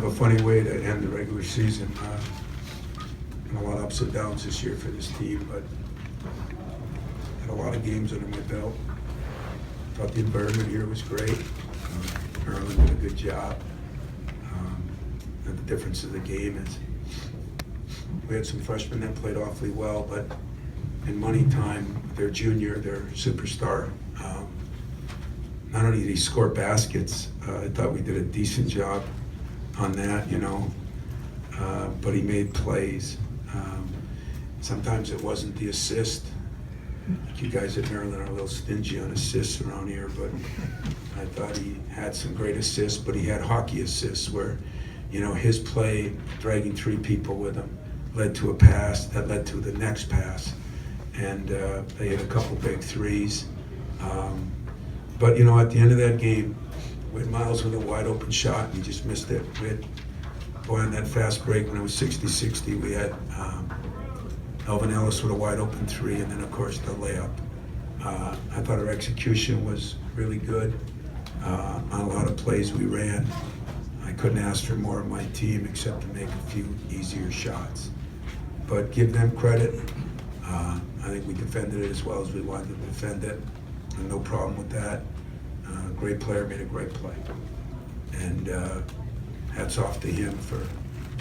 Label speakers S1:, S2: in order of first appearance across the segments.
S1: a funny way to end the regular season. And a lot of ups and downs this year for this team, but had a lot of games under my belt. Thought the environment here was great. Maryland did a good job. And the difference of the game is we had some freshmen that played awfully well, but in money time, their junior, their superstar, not only did he score baskets, I thought we did a decent job on that, but he made plays. Sometimes it wasn't the assist. You guys at Maryland are a little stingy on assists around here, but I thought he had some great assists, but he had hockey assists where, his play, dragging three people with him, led to a pass that led to the next pass. And they had a couple big threes. But, at the end of that game, we had Miles with a wide open shot, and he just missed it. We had, on that fast break when it was 60-60, we had Elvin Ellis with a wide open three, and then, of course, the layup. I thought our execution was really good on a lot of plays we ran. I couldn't ask for more of my team except to make a few easier shots. But give them credit. I think we defended it as well as we wanted to defend it. And no problem with that. Great player made a great play. And hats off to him for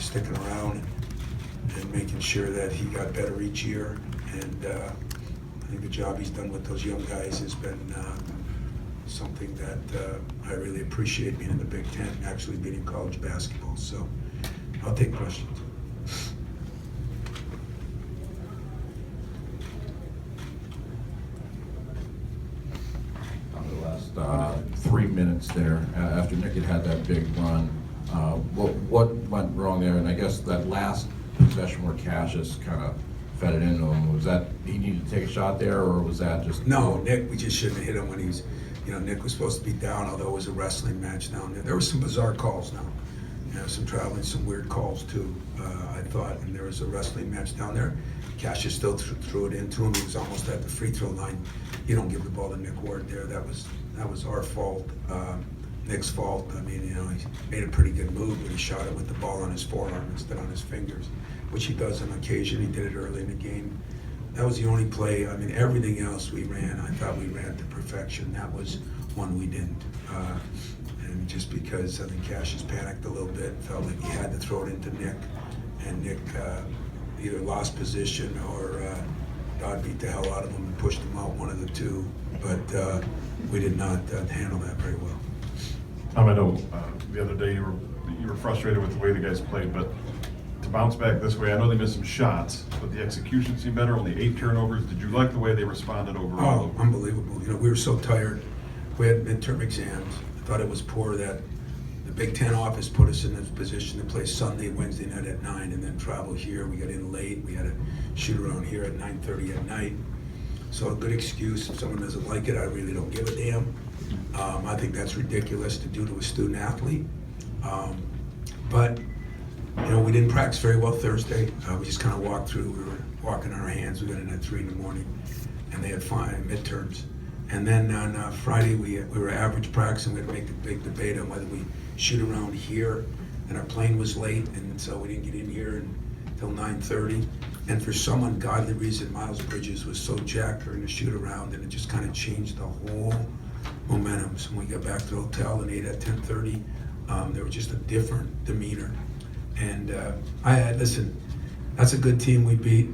S1: sticking around and making sure that he got better each year. And I think the job he's done with those young guys has been something that I really appreciate, being in the Big Ten, actually being in college basketball. So I'll take questions.
S2: The last 3 minutes there, after Nick had that big run, what went wrong there? And I guess that last possession where Cassius kind of fed it into him, was that he needed to take a shot there, or was that just...
S1: No, Nick, we just shouldn't have hit him when he's, Nick was supposed to be down, although it was a wrestling match down there. There were some bizarre calls now. Some traveling, some weird calls too, I thought, and there was a wrestling match down there. Cassius still threw it into him. He was almost at the free throw line. You don't give the ball to Nick Ward there. That was our fault, Nick's fault. I mean, he made a pretty good move, but he shot it with the ball on his forearm instead on his fingers, which he does on occasion. He did it early in the game. That was the only play. I mean, everything else we ran, I thought we ran to perfection. That was one we didn't. And just because I think Cassius panicked a little bit, felt like he had to throw it into Nick, and Nick either lost position or God beat the hell out of him and pushed him out, one of the two. But we did not handle that very well.
S3: Tom, I know the other day you were frustrated with the way the guys played, but to bounce back this way, I know they missed some shots, but the execution seemed better. Only 8 turnovers. Did you like the way they responded overall?
S1: Oh, unbelievable. We were so tired. We had midterm exams. I thought it was poor that the Big Ten office put us in this position to play Sunday, Wednesday night at 9 and then travel here. We got in late. We had a shoot around here at 9:30 at night. So a good excuse. If someone doesn't like it, I really don't give a damn. I think that's ridiculous to do to a student athlete. But we didn't practice very well Thursday. We just kind of walked through. We were walking on our hands. We got in at 3 in the morning, and they had 5 midterms. And then on Friday, we were average practice, and we had to make a big debate on whether we shoot around here. And our plane was late, and so we didn't get in here until 9:30. And for some ungodly reason, Miles Bridges was so jacked during the shoot around, and it just kind of changed the whole momentum. So when we got back to the hotel and ate at 10:30, there was just a different demeanor. And listen, that's a good team we beat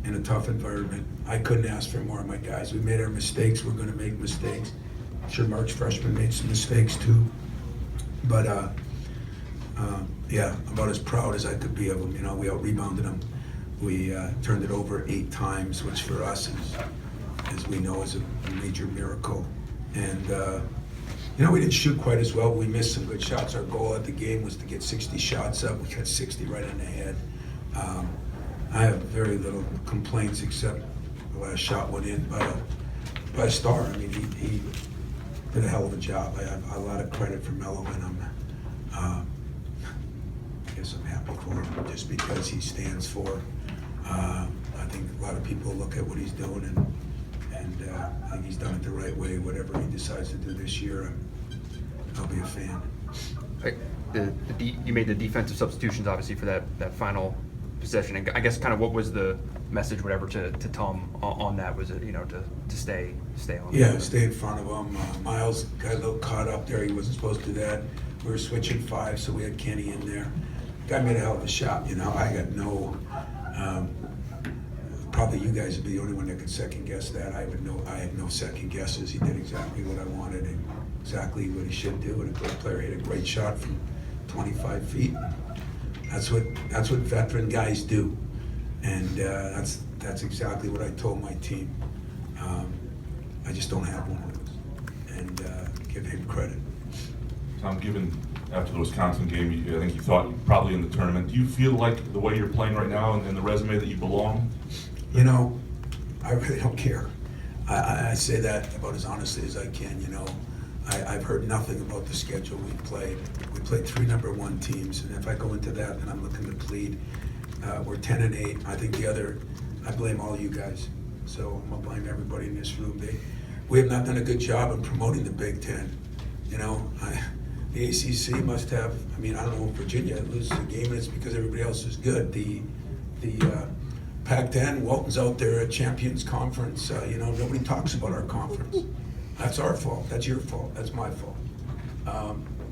S1: in a tough environment. I couldn't ask for more of my guys. We made our mistakes. We're going to make mistakes. I'm sure Mark's freshmen made some mistakes too. But about as proud as I could be of them. We out-rebounded them. We turned it over 8 times, which for us is, as we know, is a major miracle. And we didn't shoot quite as well. We missed some good shots. Our goal at the game was to get 60 shots up. We got 60 right in the head. I have very little complaints except the last shot went in by a star. I mean, he did a hell of a job. I have a lot of credit for Melo, and I guess I'm happy for him just because he stands for. I think a lot of people look at what he's doing, and I think he's done it the right way. Whatever he decides to do this year, I'll be a fan.
S4: Hey, you made the defensive substitutions obviously for that final possession, and I guess kind of what was the message, whatever, to Tom on that? Was it to stay on?
S1: Yeah, stay in front of him. Miles got a little caught up there. He wasn't supposed to do that. We were switching 5, so we had Kenny in there. Guy made a hell of a shot. I got no. Probably you guys would be the only one that could second guess that. I had no second guesses. He did exactly what I wanted and exactly what he should do. And a great player hit a great shot from 25 feet. That's what veteran guys do, and that's exactly what I told my team. I just don't have one of those, and give him credit.
S5: Tom, given after the Wisconsin game, I think you thought probably in the tournament. Do you feel like the way you're playing right now and the resume that you belong?
S1: I really don't care. I say that about as honestly as I can. I've heard nothing about the schedule we played. We played 3 number 1 teams, and if I go into that, then I'm looking to plead. We're 10-8. I think I blame all you guys. So I'm gonna blame everybody in this room. We have not done a good job of promoting the Big Ten. The ACC must have. I don't know if Virginia loses a game, and it's because everybody else is good. The Pac-10, Walton's out there at Champions Conference. Nobody talks about our conference. That's our fault. That's your fault. That's my fault.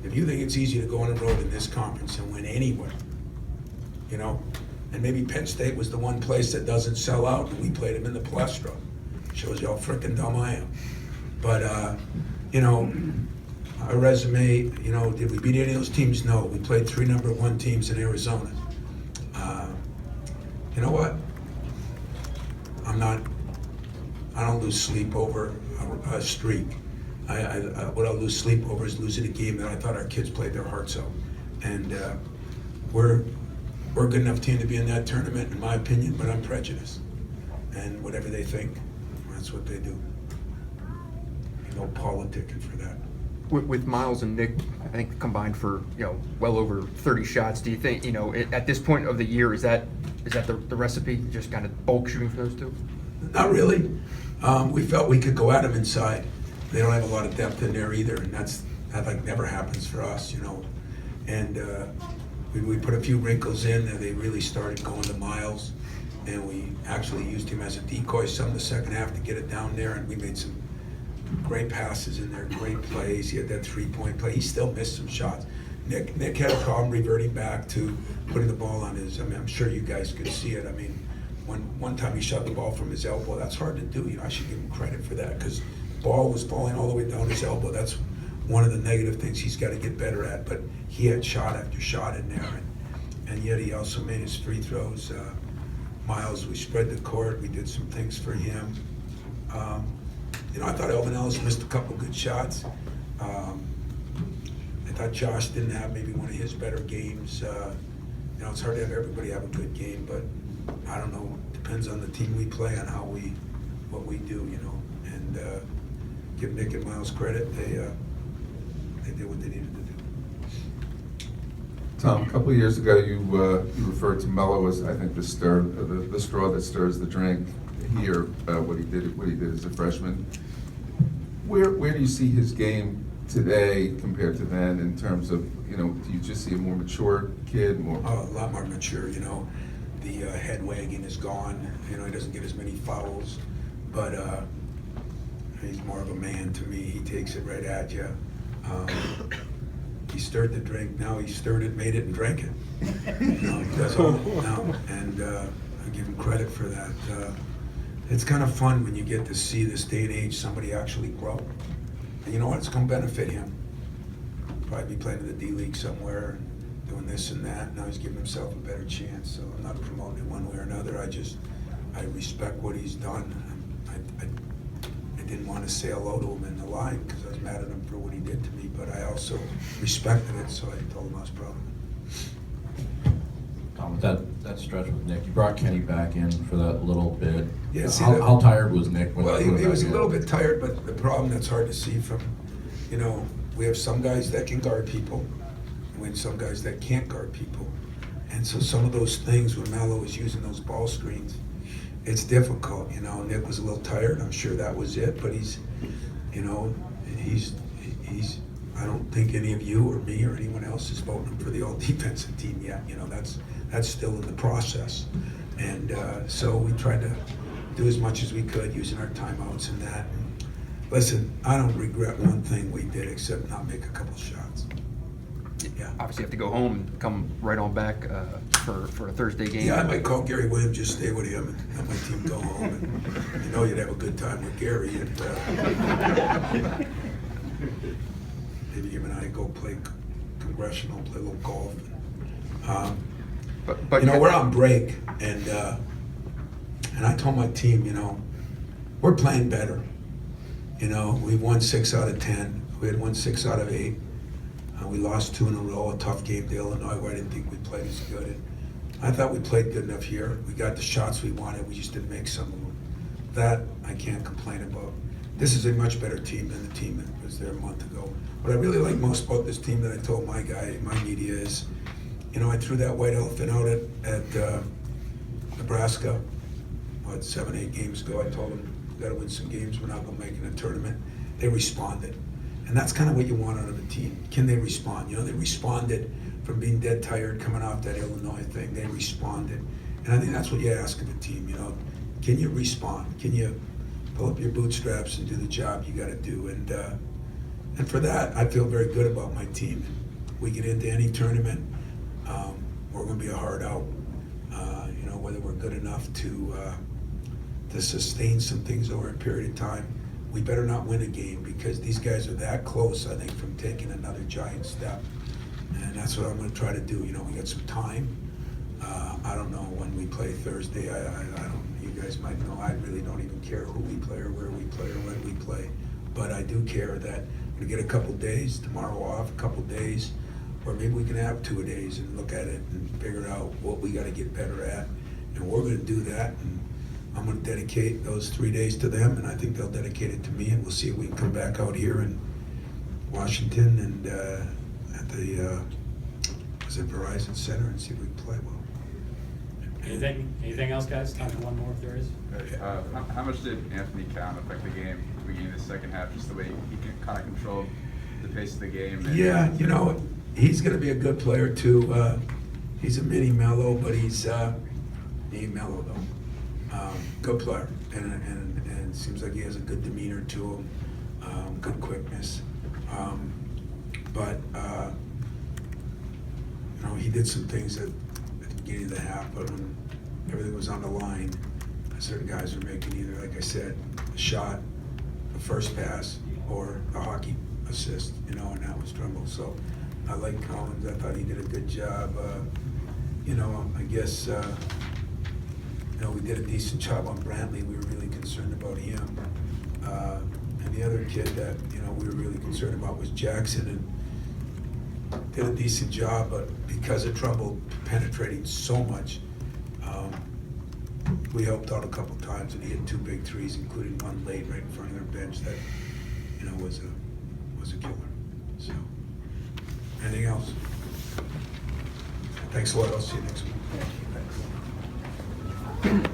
S1: If you think it's easy to go on the road in this conference and win anywhere, and maybe Penn State was the one place that doesn't sell out, and we played them in the Palestra. Shows you how frickin' dumb I am. But, our resume, did we beat any of those teams? No. We played 3 number 1 teams in Arizona. You know what? I don't lose sleep over a streak. What I'll lose sleep over is losing a game that I thought our kids played their hearts out. And we're a good enough team to be in that tournament, in my opinion, but I'm prejudiced. And whatever they think, that's what they do. No politicking for that.
S4: With Miles and Nick, I think combined for well over 30 shots. Do you think at this point of the year is that the recipe? Just kind of bulk shooting for those two?
S1: Not really. We felt we could go at them inside. They don't have a lot of depth in there either, and that never happens for us, And we put a few wrinkles in, and they really started going to Miles, and we actually used him as a decoy some of the second half to get it down there, and we made some great passes in there, great plays. He had that 3-point play. He still missed some shots. Nick had a problem reverting back to putting the ball on his. I'm sure you guys could see it. One time he shot the ball from his elbow. That's hard to do. I should give him credit for that because the ball was falling all the way down his elbow. That's one of the negative things he's got to get better at. But he had shot after shot in there, and yet he also made his free throws. Miles, we spread the court. We did some things for him. I thought Elvin Ellis missed a couple good shots. I thought Josh didn't have maybe one of his better games. It's hard to have everybody have a good game, but I don't know. Depends on the team we play and what we do, And give Nick and Miles credit. They did what they needed to do.
S6: Tom, a couple of years ago, you referred to Melo as, I think, the straw that stirs the drink. Here, what he did as a freshman. Where do you see his game today compared to then in terms of, do you just see a more mature kid?
S1: A lot more mature, The head wagging is gone. He doesn't get as many fouls, but he's more of a man to me. He takes it right at you. He stirred the drink. Now he stirred it, made it, and drank it. He does all now, and I give him credit for that. It's kind of fun when you get to see this day and age somebody actually grow. And you know what? It's going to benefit him. Probably be playing in the D League somewhere, doing this and that. Now he's giving himself a better chance. So I'm not promoting it one way or another. I respect what he's done. I didn't want to say hello to him in the line because I was mad at him for what he did to me, but I also respected it, so I told him I was proud of him.
S2: Tom, with that stretch with Nick, you brought Kenny back in for that little bit.
S1: Yeah, see
S2: how tired was Nick?
S1: Well, he was a little bit tired, but the problem that's hard to see from, we have some guys that can guard people, and we have some guys that can't guard people. And so some of those things when Melo was using those ball screens, it's difficult. Nick was a little tired. I'm sure that was it, but he's I I don't think any of you or me or anyone else is voting for the all-defensive team yet. You know, that's still in the process. And so we tried to do as much as we could using our timeouts and that. Listen, I don't regret one thing we did except not make a couple shots. Yeah.
S4: Obviously, you have to go home and come right on back for a Thursday game.
S1: Yeah, I might call Gary Williams, just stay with him and let my team go home. And you know you'd have a good time with Gary. And maybe him and I go play congressional, play a little golf.
S4: But
S1: You know, we're on break, and I told my team, you know, we're playing better. You know, we won 6 out of 10. We had won 6 out of 8. We lost 2 in a row, a tough game to Illinois where I didn't think we played as good. And I thought we played good enough here. We got the shots we wanted, we just didn't make some of them. That I can't complain about. This is a much better team than the team that was there a month ago. What I really like most about this team that I told my guy, my media is, you know, I threw that white elephant out at Nebraska, 7, 8 games ago. I told them, we gotta win some games, we're not gonna make it in a tournament. They responded. And that's kind of what you want out of a team. Can they respond? You know, they responded from being dead tired coming off that Illinois thing. They responded. And I think that's what you ask of a team, you know. Can you respond? Can you pull up your bootstraps and do the job you gotta do? And for that, I feel very good about my team. We get into any tournament, we're gonna be a hard out. You know, whether we're good enough to sustain some things over a period of time. We better not win a game because these guys are that close, I think, from taking another giant step. And that's what I'm gonna try to do. You know, we got some time. I don't know when we play Thursday. I don't, you guys might know, I really don't even care who we play or where we play or when we play. But I do care that we get a couple days, tomorrow off, a couple days, or maybe we can have 2 days and look at it and figure out what we gotta get better at. And we're gonna do that. And I'm gonna dedicate those 3 days to them, and I think they'll dedicate it to me, and we'll see if we can come back out here in Washington and at the was it Verizon Center and see if we can play well.
S7: Anything else, guys? Time for one more if there is.
S8: How much did Anthony Cowan affect the game at the beginning of the second half, just the way he kind of controlled the pace of the game?
S1: Yeah, you know, he's gonna be a good player too. He's a mini Mello, but he ain't Mello though. Good player, and seems like he has a good demeanor to him, good quickness. But you know, he did some things at the beginning of the half, but when everything was on the line, certain guys were making either, like I said, a shot, a first pass, or a hockey assist, you know, and that was Trumbull. So I like Collins. I thought he did a good job. You know, I guess, you know, we did a decent job on Brantley. We were really concerned about him. And the other kid that, you know, we were really concerned about was Jackson, and did a decent job, but because of Trumbull penetrating so much, we helped out a couple times, and he hit 2 big threes, including one late right in front of their bench that, you know, was a killer. So, anything else? Thanks a lot. I'll see you next week.